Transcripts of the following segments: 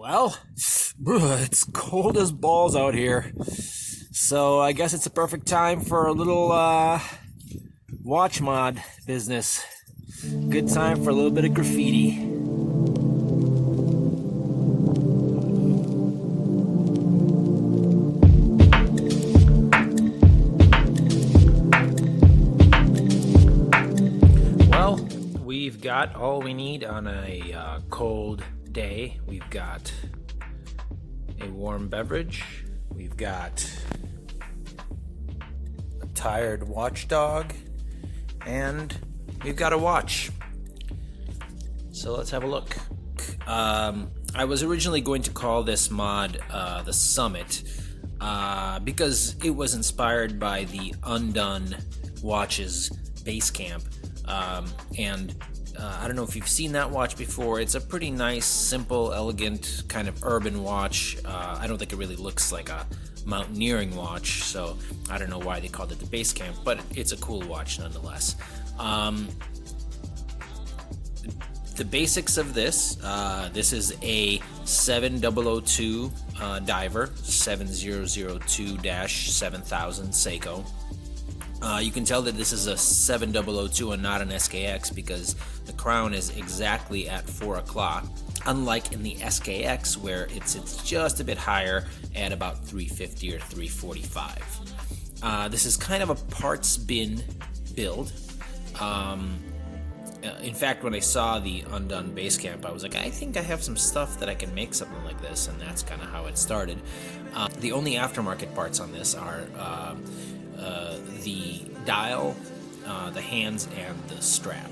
Well, it's cold as balls out here. So I guess it's a perfect time for a little watch mod business. Good time for a little bit of graffiti. Well, we've got all we need on a cold day. We've got a warm beverage. We've got a tired watchdog, and we've got a watch. So let's have a look. I was originally going to call this mod the Summit because it was inspired by the Undone Watches Basecamp. And I don't know if you've seen that watch before. It's a pretty nice, simple, elegant, kind of urban watch. I don't think it really looks like a mountaineering watch, so I don't know why they called it the Basecamp, but it's a cool watch nonetheless. The basics of this is a 7002 diver, 7002-7000 Seiko. You can tell that this is a 7002 and not an SKX because the crown is exactly at 4 o'clock, unlike in the SKX where it's just a bit higher at about 350 or 345. This is kind of a parts bin build. In fact, when I saw the Undone Basecamp, I was like, I think I have some stuff that I can make something like this, and that's kind of how it started. The only aftermarket parts on this are the dial, the hands, and the strap.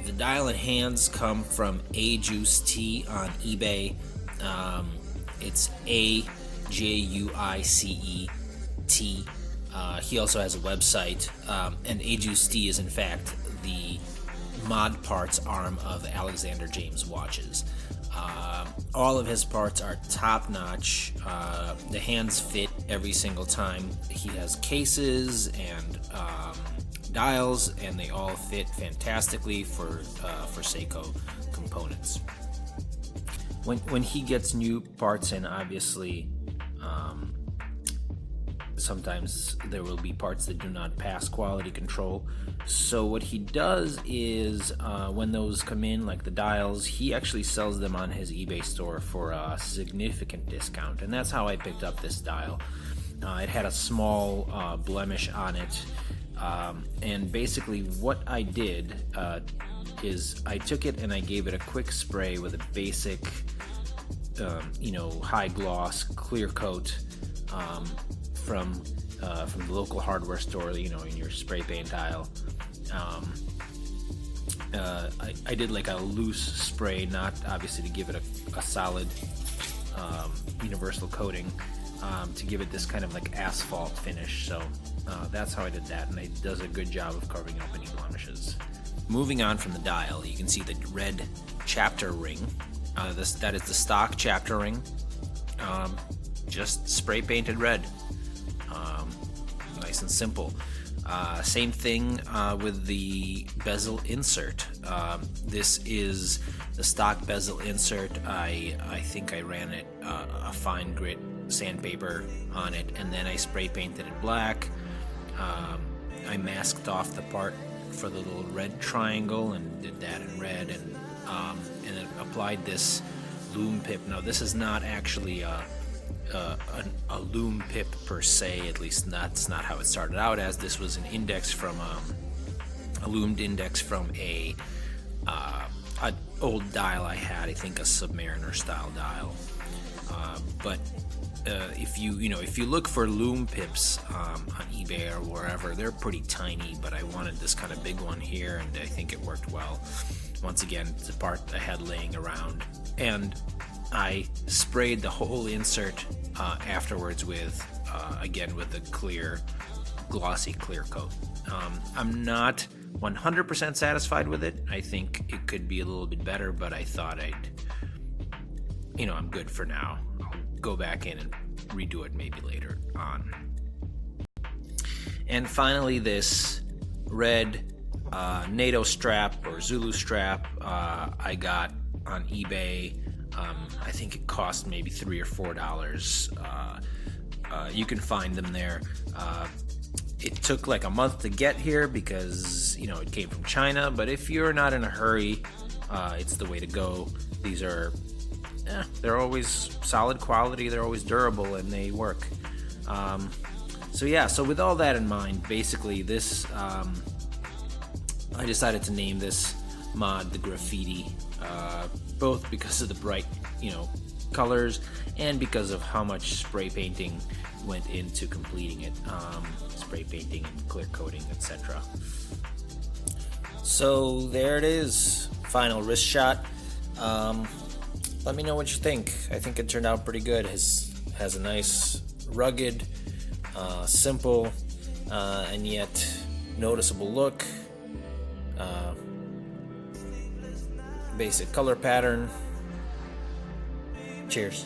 The dial and hands come from AjuiceT on eBay. It's AJUICET. He also has a website, and AjuiceT is in fact the mod parts arm of Alexander James Watches. All of his parts are top-notch. The hands fit every single time. He has cases and dials, and they all fit fantastically for Seiko components. When he gets new parts in, obviously, sometimes there will be parts that do not pass quality control. So what he does is when those come in, like the dials, he actually sells them on his eBay store for a significant discount, and that's how I picked up this dial. It had a small blemish on it, and basically what I did is I took it and I gave it a quick spray with a basic high gloss clear coat from the local hardware store, in your spray paint aisle. I did like a loose spray, not obviously to give it a solid universal coating, to give it this kind of like asphalt finish. So that's how I did that, and it does a good job of covering up any blemishes. Moving on from the dial, you can see the red chapter ring. That is the stock chapter ring, just spray painted red. Nice and simple. Same thing with the Bezel Insert. This is the stock Bezel Insert. I think I ran it a fine grit sandpaper on it, and then I spray painted it black. I masked off the part for the little red triangle and did that in red, and then applied this loom pip. Now this is not actually a loom pip per se, at least that's not how it started out as. This was an index from a loomed index from an old dial I had, I think a Submariner style dial. But if you look for loom pips on eBay or wherever, they're pretty tiny, but I wanted this kind of big one here, and I think it worked well. Once again, it's a part I had laying around, and I sprayed the whole insert afterwards with a clear, glossy clear coat. I'm not 100% satisfied with it. I think it could be a little bit better, but I thought I'm good for now. I'll go back in and redo it maybe later on. And finally, this red NATO strap or Zulu strap I got on eBay. I think it cost maybe $3 or $4. You can find them there. It took like a month to get here because, you know, it came from China, but if you're not in a hurry, it's the way to go. These are, they're always solid quality, they're always durable, and they work. So yeah, so with all that in mind, basically this, I decided to name this mod the Graffiti, both because of the bright, you know, colors and because of how much spray painting went into completing it, spray painting and clear coating, etc. So there it is, final wrist shot. Let me know what you think. I think it turned out pretty good. Has a nice, rugged, simple, and yet noticeable look. Basic color pattern. Cheers.